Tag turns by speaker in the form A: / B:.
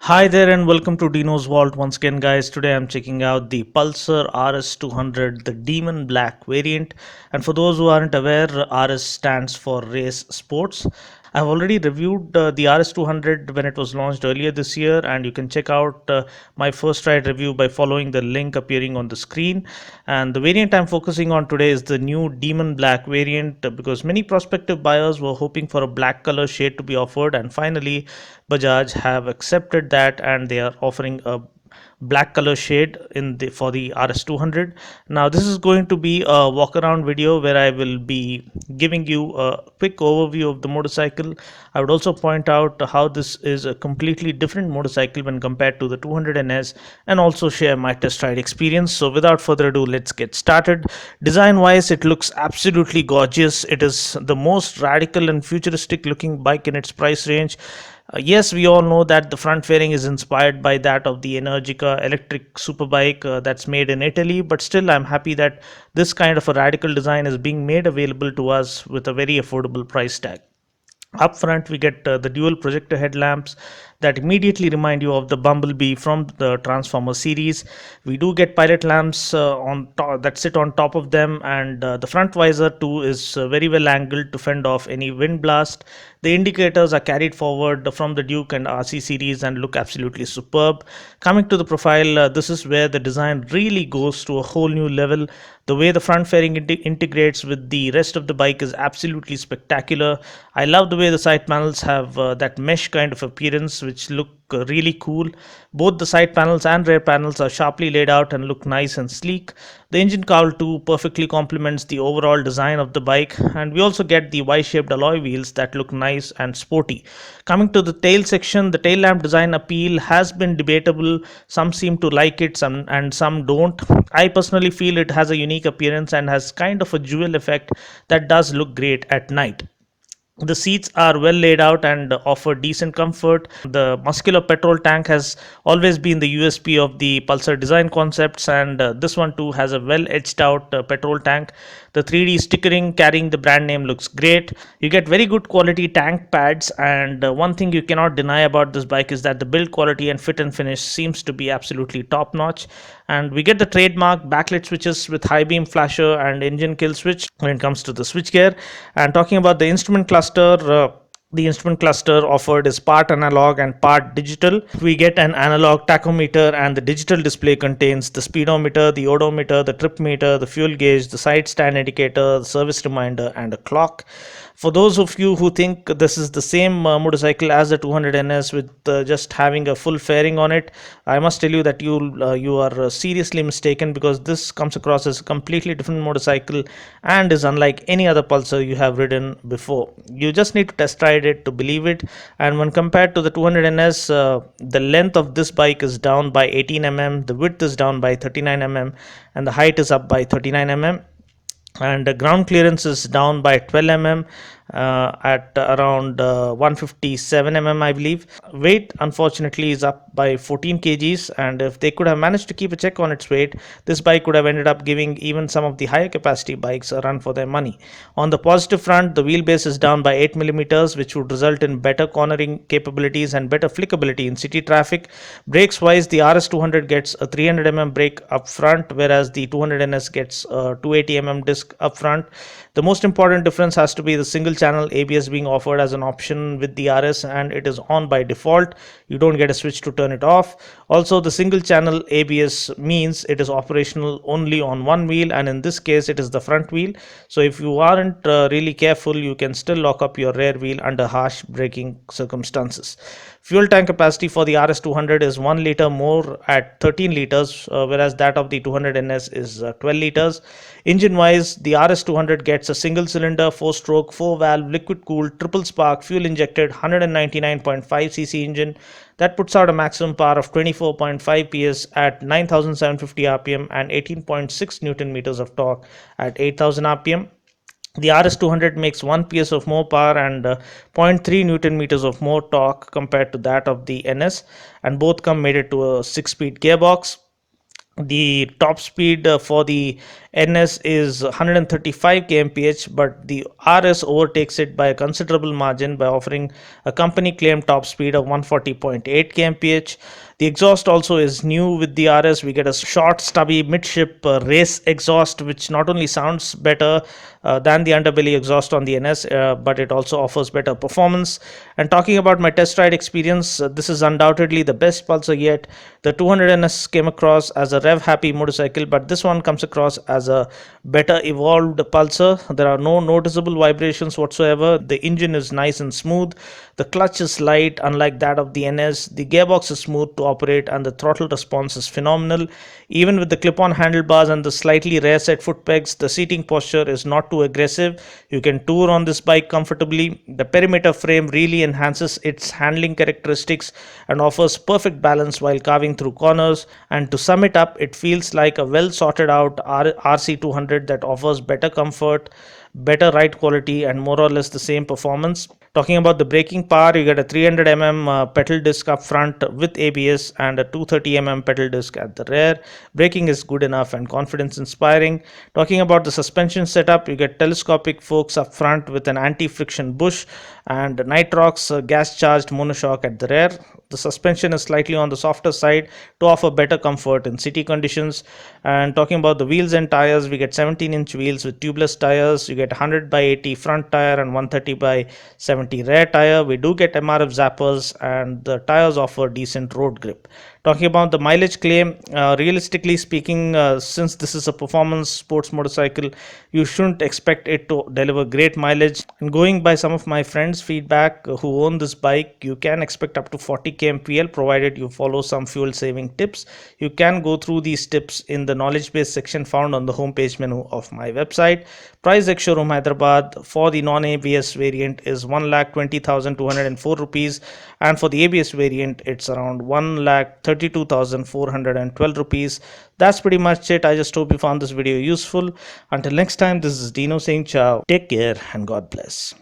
A: Hi there and welcome to Dinos Vault once again, guys. Today I'm checking out the Pulsar RS200, the Demon Black variant. And for those who aren't aware, RS stands for Race Sports. I've already reviewed the RS200 when it was launched earlier this year, and you can check out my first ride review by following the link appearing on the screen. And the variant I'm focusing on today is the new Demon Black variant because many prospective buyers were hoping for a black color shade to be offered, and finally Bajaj have accepted that and they are offering a black color shade for the RS200. Now this is going to be a walk around video where I will be giving you a quick overview of the motorcycle. I would also point out how this is a completely different motorcycle when compared to the 200NS and also share my test ride experience. So without further ado, let's get started. Design wise, it looks absolutely gorgeous. It is the most radical and futuristic looking bike in its price range. Yes, we all know that the front fairing is inspired by that of the Energica electric superbike that's made in Italy, but still, I'm happy that this kind of a radical design is being made available to us with a very affordable price tag. Up front, we get the dual projector headlamps that immediately remind you of the Bumblebee from the Transformer series. We do get pilot lamps that sit on top of them, and the front visor too is very well angled to fend off any wind blast. The indicators are carried forward from the Duke and RC series and look absolutely superb. Coming to the profile, this is where the design really goes to a whole new level. The way the front fairing integrates with the rest of the bike is absolutely spectacular. I love the way the side panels have that mesh kind of appearance, which look really cool. Both the side panels and rear panels are sharply laid out and look nice and sleek. The engine cowl too perfectly complements the overall design of the bike, and we also get the Y-shaped alloy wheels that look nice and sporty. Coming to the tail section, the tail lamp design appeal has been debatable. Some seem to like it, some don't. I personally feel it has a unique appearance and has kind of a jewel effect that does look great at night. The seats are well laid out and offer decent comfort. The muscular petrol tank has always been the USP of the Pulsar design concepts, and this one too has a well edged out petrol tank. The 3D stickering carrying the brand name looks great. You get very good quality tank pads, and one thing you cannot deny about this bike is that the build quality and fit and finish seems to be absolutely top notch. And we get the trademark backlit switches with high beam flasher and engine kill switch when it comes to the switchgear. And talking about the instrument cluster, the instrument cluster offered is part analog and part digital. We get an analog tachometer, and the digital display contains the speedometer, the odometer, the trip meter, the fuel gauge, the side stand indicator, the service reminder, and a clock. For those of you who think this is the same motorcycle as the 200NS with just having a full fairing on it, I must tell you that you are seriously mistaken, because this comes across as a completely different motorcycle and is unlike any other Pulsar you have ridden before. You just need to test ride it to believe it. And when compared to the 200NS, the length of this bike is down by 18 mm, the width is down by 39 mm, and the height is up by 39 mm, and the ground clearance is down by 12 mm at around 157 mm, I believe. Weight unfortunately is up by 14 kgs, and if they could have managed to keep a check on its weight, this bike could have ended up giving even some of the higher capacity bikes a run for their money. On the positive front, the wheelbase is down by 8 millimeters, which would result in better cornering capabilities and better flickability in city traffic. Brakes wise, the RS200 gets a 300 mm brake up front, whereas the 200NS gets a 280 mm disc up front. The most important difference has to be the single channel ABS being offered as an option with the RS, and it is on by default. You don't get a switch to turn it off. Also, the single channel ABS means it is operational only on one wheel, and in this case it is the front wheel. So if you aren't really careful, you can still lock up your rear wheel under harsh braking circumstances. Fuel tank capacity for the RS200 is 1 liter more at 13 liters, whereas that of the 200NS is 12 liters. Engine wise, the RS200 gets a single cylinder, 4-stroke, 4-valve, liquid cooled, triple spark, fuel injected 199.5cc engine that puts out a maximum power of 24.5 PS at 9750 rpm and 18.6 Newton meters of torque at 8000 rpm. The RS200 makes 1 PS of more power and zero point 0.3 Newton meters of more torque compared to that of the NS, and both come mated to a 6-speed gearbox. The top speed for the NS is 135 kmph, but the RS overtakes it by a considerable margin by offering a company claimed top speed of 140.8 kmph. The exhaust also is new with the RS. We get a short, stubby midship race exhaust, which not only sounds better than the underbelly exhaust on the NS, but it also offers better performance. And talking about my test ride experience, this is undoubtedly the best Pulsar yet. The 200NS came across as a rev happy motorcycle, but this one comes across as a better evolved Pulsar. There are no noticeable vibrations whatsoever. The engine is nice and smooth. The clutch is light, unlike that of the NS. The gearbox is smooth to operate, and the throttle response is phenomenal. Even with the clip on handlebars and the slightly rear set foot pegs, the seating posture is not too aggressive. You can tour on this bike comfortably. The perimeter frame really enhances its handling characteristics and offers perfect balance while carving through corners. And to sum it up, it feels like a well sorted out RC200 that offers better comfort, better ride quality, and more or less the same performance. Talking about the braking power, you get a 300 pedal disc up front with ABS and a 230 pedal disc at the rear. Braking is good enough and confidence inspiring. Talking about the suspension setup, you get telescopic forks up front with an anti-friction bush and Nitrox gas charged monoshock at the rear. The suspension is slightly on the softer side to offer better comfort in city conditions. And talking about the wheels and tires, we get 17-inch wheels with tubeless tires. You get 100 by 80 front tire and 130 by 70 rear tire. We do get MRF zappers, and the tires offer decent road grip. Talking about the mileage claim, realistically speaking, since this is a performance sports motorcycle, you shouldn't expect it to deliver great mileage. And going by some of my friends' feedback who own this bike, you can expect up to 40 kmpl provided you follow some fuel saving tips. You can go through these tips in the knowledge base section found on the homepage menu of my website. Price ex showroom Hyderabad for the non ABS variant is 1,20,204 rupees, and for the ABS variant it's around 1,32,412 rupees. That's pretty much it. I just hope you found this video useful. Until next time, this is Dino saying ciao. Take care and God bless.